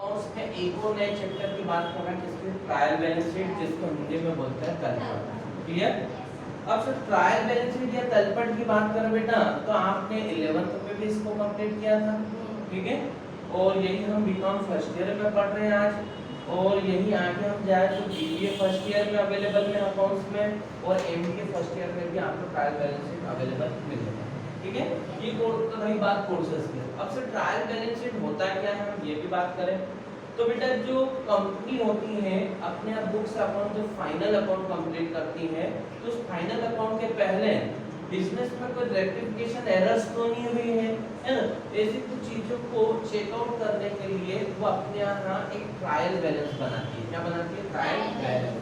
Accounts में एक और नए चैप्टर की बात कर रहा है किसकी ट्रायल बैलेंस शीट, जिसको हिंदी में बोलते हैं तलपट। क्लियर। अब सर ट्रायल बैलेंस शीट या तलपट की बात करें बेटा तो आपने 11th में भी इसको कंप्लीट किया था, ठीक है। और यही हम बीकॉम फर्स्ट ईयर में पढ़ रहे हैं आज, और यही आगे हम जाए तो बीबीए फर्स्ट ईयर में अवेलेबल है अकाउंट्स में, और एमबीए फर्स्ट ईयर में भी आपको ट्रायल बैलेंस शीट अवेलेबल मिलेगा, ठीक है। ये कोर्स तो रही बात कोर्सेज की। अब से ट्रायल बैलेंस शीट होता क्या है हम ये भी बात करें तो बेटा जो कंपनी होती है अपने बुक्स अकाउंट जो फाइनल अकाउंट कंप्लीट करती है तो उस फाइनल अकाउंट के पहले बिजनेस में कोई रेक्टिफिकेशन एरर्स तो नहीं हुई है ना, ऐसी कुछ चीजों को चेकआउट करने के लिए वो अपने यहाँ एक ट्रायल बैलेंस बनाती है। क्या बनाती है? Trial balance.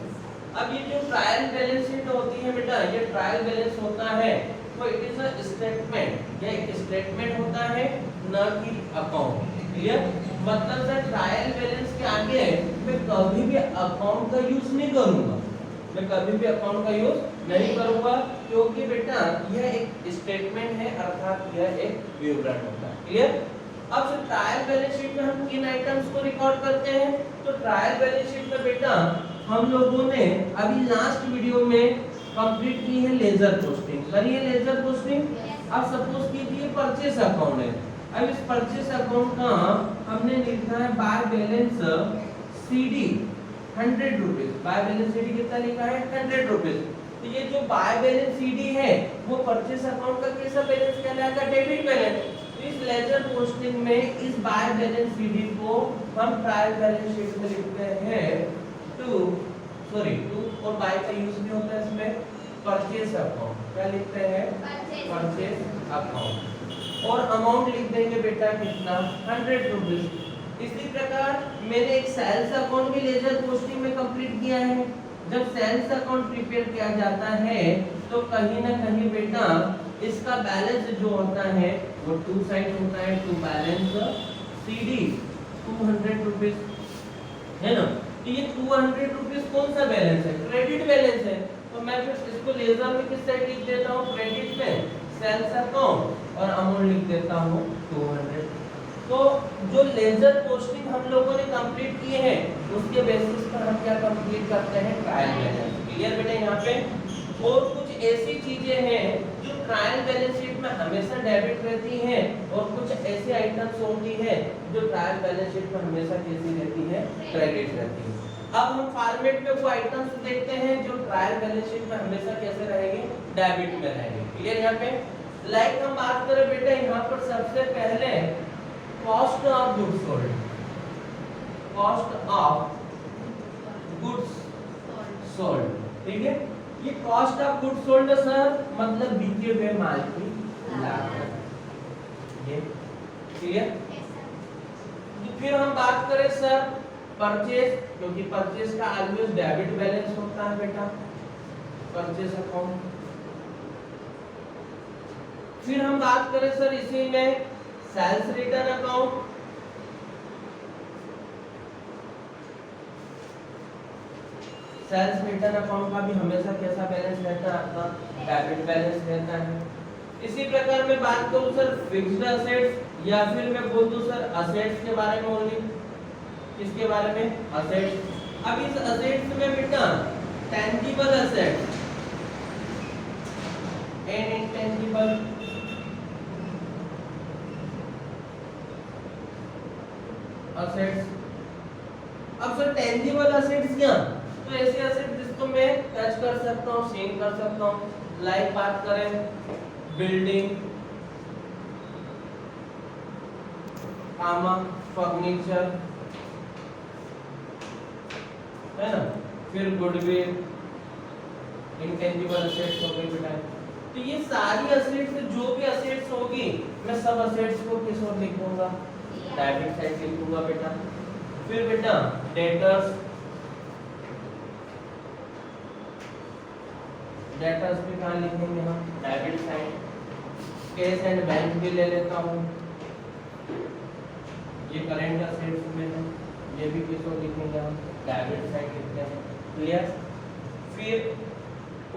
अब ये जो ट्रायल बैलेंस शीट होती है बेटा, ये ट्रायल बैलेंस होता है तो इट इज अ स्टेटमेंट, ये एक स्टेटमेंट होता है न कि अकाउंट। क्लियर। मतलब सर ट्रायल बैलेंस के आगे मैं कभी भी अकाउंट का यूज नहीं करूंगा, मैं कभी भी अकाउंट का यूज नहीं करूंगा, क्योंकि बेटा यह एक स्टेटमेंट है अर्थात यह एक विवरण होता है। क्लियर। अब सर ट्रायल बैलेंस शीट में हम किन आइटम्स को रिकॉर्ड करते हैं तो ट्रायल बैलेंस शीट में बेटा हम लोगों ने अभी लास्ट वीडियो में कंप्लीट की है लेजर पोस्टिंग, करिए लेजर पोस्टिंग। अब सपोज कीजिए परचेस अकाउंट है, अब इस परचेस अकाउंट का हमने लिखा है by balance CD 100 rupees, by balance CD कितना लिखा है 100 रुपीज। तो ये जो बाय बैलेंस सीडी है वो परचेस अकाउंट का कैसा बैलेंस कहलाएगा? Debit balance. इस लेजर पोस्टिंग में इस बाय बैलेंस सीडी को हम ट्रायल बैलेंस शीट में लिखते हैं टू और बाय का यूज नहीं होता है इसमें परचेस अकाउंट। क्या लिखते हैं? Purchase account. और अमाउंट लिख देंगे बेटा कितना 100 रुपीज। इसी प्रकार मैंने एक सेल्स अकाउंट भी लेजर पोस्टिंग में कंप्लीट किया है। जब सेल्स अकाउंट प्रिपेयर किया जाता है तो कहीं ना कहीं बेटा इसका बैलेंस जो होता है वो टू साइड होता है, टू बैलेंस सीडी 200 रुपीज है ना। तो ये 200 रुपीज कौन सा बैलेंस है? क्रेडिट बैलेंस है। तो मैं फिर इसको लेजर में किस साइड लिख देता हूँ? क्रेडिट में सेल्स अकाउंट और अमाउंट लिख देता हूँ 200। तो जो लेजर पोस्टिंग हम लोगों ने कंप्लीट किए हैं उसके बेसिस पर हम क्या कंप्लीट करते हैं? Trial balance. क्लियर बेटा यहाँ पे। और कुछ ऐसी चीजें हैं जो ट्रायल बैलेंस शीट में हमेशा डेबिट रहती हैं और कुछ ऐसी आइटम्स होती है जो ट्रायल बैलेंस शीट में हमेशा कैसी रहती है? क्रेडिट रहती है। अब हम फॉर्मेट में वो आइटम्स देखते हैं जो ट्रायल बैलेंस शीट में हमेशा कैसे रहेंगे? डेबिट में रहेंगे। क्लियर यहाँ पे। लाइक हम बात करें बेटा यहाँ पर सबसे पहले cost of goods sold, cost of goods sold, ठीक है। ये cost of goods sold sir मतलब बिके हुए माल की लागत, ये क्लियर। तो फिर हम बात करें सर परचेज, क्योंकि परचेज का ऑलवेज डेबिट बैलेंस होता है बेटा परचेज अकाउंट। फिर हम बात करें सर इसी में sales return account, sales return account का भी हमेशा कैसा बैलेंस रहता है? आपका डेबिट बैलेंस रहता है। इसी प्रकार मैं बात करूं सर फिक्स्ड असेट्स या फिर मैं बोल दूं सर असेट्स के बारे में ओनली। किसके बारे में? असेट्स। अब इस असेट्स में बेटा tangible assets and intangible assets. अब सर टेंजिबल असेट्स क्या? तो ऐसे असेट जिसको मैं टच कर सकता हूँ, सीन कर सकता हूँ। लाइक बात करें बिल्डिंग, फर्नीचर है ना, फिर गुडविल, इंटेंजिबल असेट्स हो गई बेटा। तो ये सारी असेट्स जो भी असेट्स होगी मैं सब असेट्स को किस ओर लिखूंगा? डेबिट साइड लिखूंगा बेटा। फिर बेटा डेटर्स, डेटर्स भी कहाँ लिखेंगे हम? Debit side. Cash and bank भी ले लेता हूँ, ये करेंट असेट्स में है, ये भी किस ओर लिखेंगे हम? डेबिट साइड लिखते हैं। क्लियर। फिर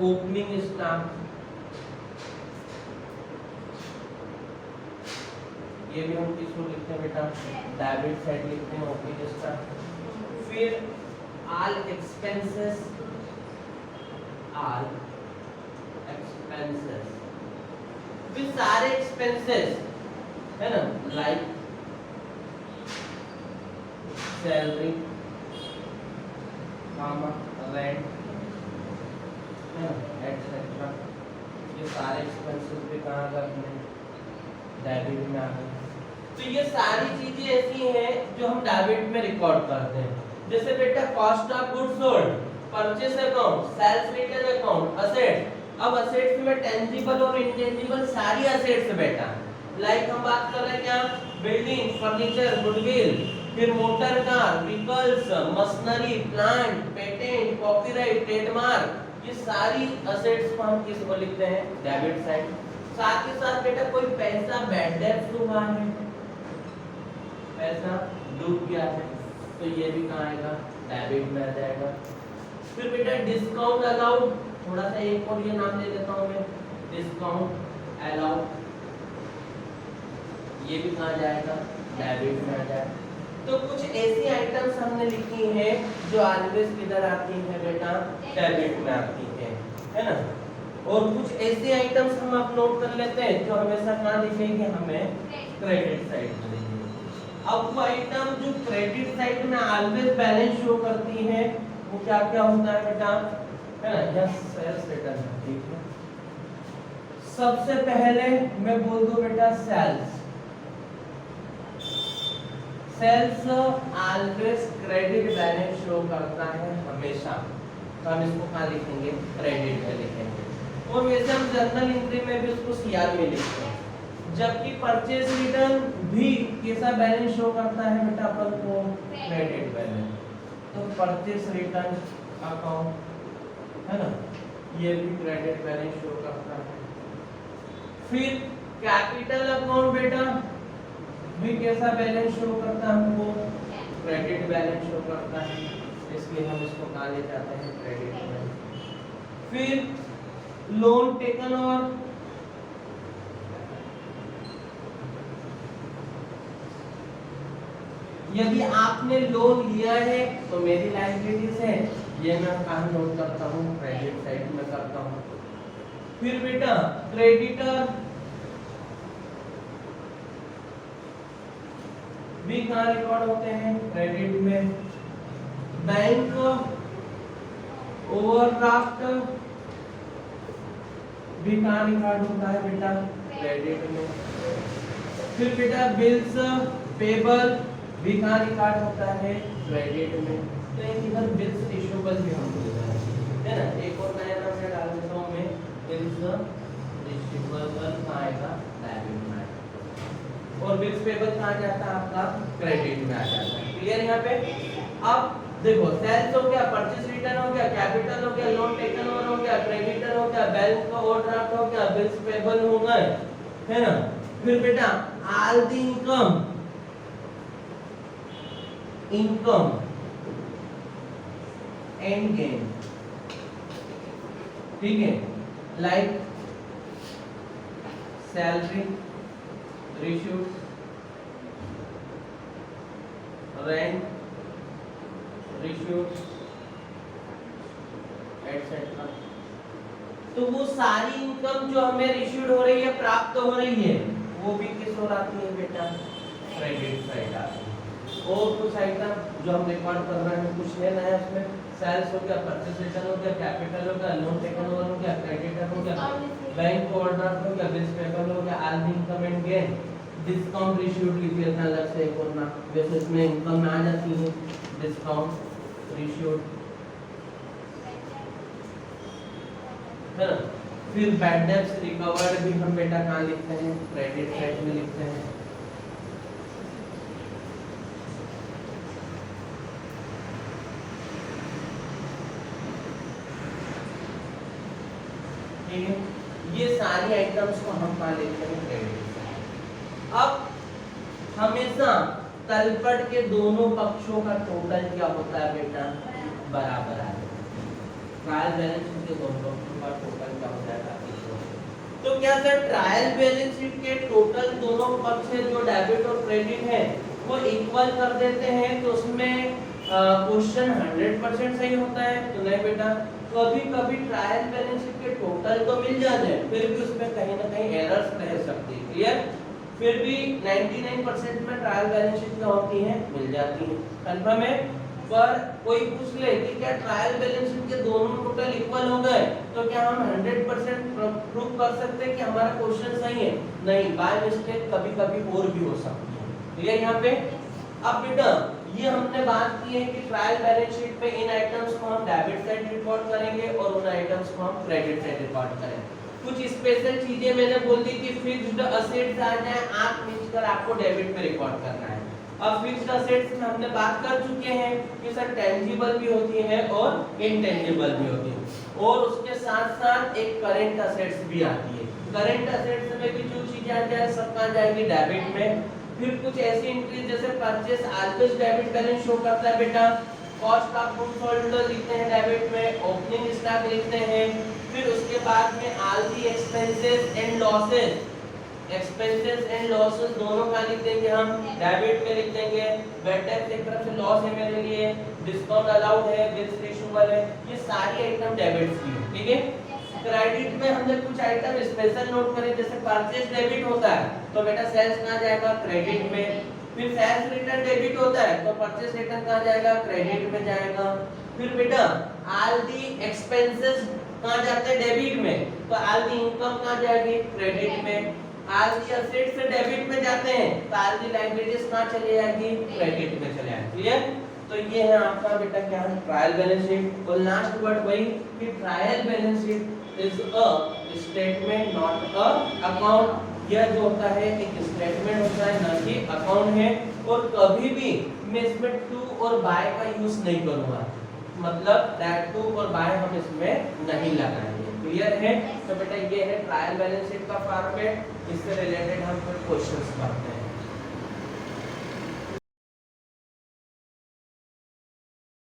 ओपनिंग स्टॉक, ये भी हम किसको लिखते हैं बेटा, डेबिट साइड लिखते हैं। ओके जिसका फिर ऑल एक्सपेंसेस फिर सारे एक्सपेंसेस है ना, लाइक सैलरी, रेंट है ना, एटसेट्रा, ये सारे एक्सपेंसेस भी कहाँ करते हैं, डेबिट में आ गए। तो ये सारी चीजें ऐसी हैं जो हम डेबिट में रिकॉर्ड करते हैं। जैसे बेटा cost of goods sold, purchase account, sales return account, asset. अब असेट्स में टेंजिबल और इंटेंजिबल सारी असेट्स बेटा, लाइक हम बात कर रहे हैं क्या, बिल्डिंग, फर्नीचर, गुडविल, फिर motor car, vehicles, machinery, plant, patent, copyright, trademark, ये सारी असेट्स को हम किस को लिखते हैं, डेबिट साइड। साथ ही साथ बेटा कोई पैसा बैड डेब्ट हुआ है, पैसा डूब गया है, तो ये भी कहाँ आएगा, डेबिट में आ जाएगा। फिर बेटा डिस्काउंट अलाउड, थोड़ा सा एक और ये नाम दे देता हूँ मैं, डिस्काउंट अलाउड, ये भी कहाँ जाएगा, डेबिट में आ जाएगा। तो कुछ ऐसी आइटम्स हमने लिखी हैं जो ऑलवेज किधर आती है बेटा, डेबिट में आती है ना। और कुछ ऐसी आइटम्स हम आप नोट कर लेते हैं जो हमेशा कहाँ दिखेंगे, हमें क्रेडिट साइड में दिखेंगे। अब वो आइटम जो क्रेडिट साइड में ऑलवेज बैलेंस शो करती है वो क्या क्या होता है बेटा, है ना, यह सेल्स रिटर्न, ठीक है। सबसे पहले मैं बोल दूं बेटा sales, sales always credit balance show करता है हमेशा, तो हम इसको कहाँ लिखेंगे, क्रेडिट में लिखेंगे। और वैसे हम जर्नल एंट्री में भी उसको सीआर में लिखते हैं। जबकि परचेज रिटर्न भी कैसा बैलेंस शो करता है बेटा, अपन को क्रेडिट बैलेंस, तो परचेज रिटर्न अकाउंट है ना, ये भी क्रेडिट बैलेंस शो करता है। फिर कैपिटल अकाउंट बेटा भी कैसा बैलेंस शो करता है हमको, क्रेडिट बैलेंस शो करता है, इसलिए हम इसको कहाँ ले जाते हैं, क्रेडिट में। फिर लोन टेकन ओवर, यदि आपने लोन लिया है तो मेरी लायबिलिटीज है, ये मैं कहाँ नोट करता हूँ, क्रेडिट साइड में करता हूँ। फिर बेटा क्रेडिटर भी कहाँ रिकॉर्ड होते हैं, क्रेडिट में। बैंक ओवरड्राफ्ट भी कहाँ रिकॉर्ड होता है बेटा, क्रेडिट में। फिर बेटा बिल्स पेबल भी कहाँ रिकॉर्ड होता है, क्रेडिट में। तो एक इधर बिल्स इशूबल भी हम बोलते हैं, है ना। एक और नया नाम मैं डाल देता हूँ मैं, बिल्स इशूबल कहाँ आएगा, डेबिट में आएगा। और बिल्स पेबल कहाँ जाता है आपका, क्रेडिट में आ जाता है। क्लियर यहाँ पे। अब देखो सेल्स हो गया, परचेज रिटर्न हो गया, कैपिटल हो गया, लोन टेकन ओवर हो गया, क्रेडिटर हो गया, बैंक का ओवरड्राफ्ट हो गया, बिल्स पेबल हो गए, है ना। फिर बेटा all the income and gain, ठीक है, like salary, received, rent, received, etcetera. तो वो सारी इनकम जो हमें रिसीव्ड हो रही है, प्राप्त हो रही है, वो भी किस ओर आती है बेटा, क्रेडिट साइड आती है। और कुछ आइटम जो हम रिकॉर्ड कर रहे हैं, कुछ है नया इसमें, सेल्स हो गया, परचेज रिटर्न हो गया, कैपिटल हो गया, लोन टेकन ओवर हो गया, क्रेडिटर हो गया, बैंक ओवरड्राफ्ट हो गया, बिल्स पेबल हो गया, all the income and gain, discount received लिख लेते हैं अलग से एक और ना, वैसे इसमें इनकम में आ जाती है डिस्काउंट रिसीव्ड, है ना। फिर बैड डेब्ट्स रिकवर्ड भी हम बेटा कहाँ लिखते हैं, क्रेडिट साइड में लिखते हैं। ये सारी आइटम्स को हम कहाँ लिखते हैं, क्रेडिट। अब हमेशा तलपट के दोनों पक्षों का टोटल क्या होता है बेटा, बराबर आ जाता है। ट्रायल बैलेंस के दोनों पक्षों का टोटल क्या होता है, तो क्या सर ट्रायल बैलेंस शीट के टोटल दोनों पक्ष है जो डेबिट और क्रेडिट है वो इक्वल कर देते हैं तो उसमें क्वेश्चन 100% सही होता है? तो नहीं बेटा, कभी कभी ट्रायल बैलेंस शीट के टोटल तो मिल जाते हैं फिर भी उसमें कहीं ना कहीं एरर्स रह सकती है। क्लियर? फिर भी 99% में ट्रायल बैलेंस शीट क्या होती है, मिल जाती है। कंफर्म है? पर कोई पूछ ले कि क्या ट्रायल बैलेंस शीट के दोनों टोटल इक्वल हो गए तो क्या हम 100% प्रूव कर सकते हैं कि हमारा क्वेश्चन सही है? नहीं, बाय मिस्टेक कभी कभी और भी हो सकती है। क्लियर यहाँ पे? अब बेटा ये हमने बात की है कि ट्रायल बैलेंस शीट पे इन आइटम्स को हम डेबिट साइड रिकॉर्ड करेंगे और उन आइटम्स को हम क्रेडिट साइड रिकॉर्ड करेंगे। कुछ स्पेशल चीजें मैंने बोल दी कि फिक्स्ड असेट्स आ जाए आप खींचकर आपको डेबिट में रिकॉर्ड करना है। अब फिक्स्ड असेट्स में हमने बात कर चुके हैं कि सर टेंजिबल भी होती है और इनटेंजिबल भी होती है और उसके साथ साथ एक करंट असेट्स भी आती है। करंट असेट्स में भी जो चीजें आ जाए सब कहां जाएगी, डेबिट में। फिर कुछ ऐसी एंट्री जैसे purchase always debit balance show करता है बेटा, कॉस्ट ऑफ गुड्स सोल्ड लिखते हैं डेबिट में, ओपनिंग स्टॉक लिखते हैं, फिर उसके बाद में all the expenses and losses, expenses and losses दोनों का लिख देंगे हम, डेबिट में लिख देंगे। वेट टैक्स एक तरफ से लॉस है मेरे लिए, डिस्काउंट अलाउड है, बिल्स रिशूएबल है, ये सारी आइटम डेबिट की है। ठीक है? क्रेडिट में हमने कुछ आइटम स्पेशल नोट करे जैसे परचेस डेबिट होता है तो बेटा सेल्स कहां जाएगा, क्रेडिट में। फिर सेल्स रिटर्न डेबिट होता है तो परचेस रिटर्न कहां जाएगा, क्रेडिट में जाएगा। फिर बेटा ऑल दी एक्सपेंसेस कहां जाते हैं, डेबिट में, तो ऑल दी इनकम कहां जाएगी, क्रेडिट में। ऑल दी असेट्स से डेबिट में जाते हैं तो ऑल दी लायबिलिटीज कहां चली जाएगी, क्रेडिट में चले जाएगी। क्लियर? तो ये है आपका बेटा क्या है, ट्रायल बैलेंस शीट। और लास्ट वर्ड वही कि trial balance sheet is a statement not a account। यह जो होता है एक स्टेटमेंट होता है ना कि अकाउंट है। और कभी भी मैं इसमें टू और बाय का यूज नहीं करूंगा, मतलब दैट टू और बाय हम इसमें नहीं लगाएंगे। क्लियर है? तो बेटा ये है ट्रायल बैलेंस शीट का फॉर्मेट, इससे रिलेटेड हम कुछ क्वेश्चंस करते हैं।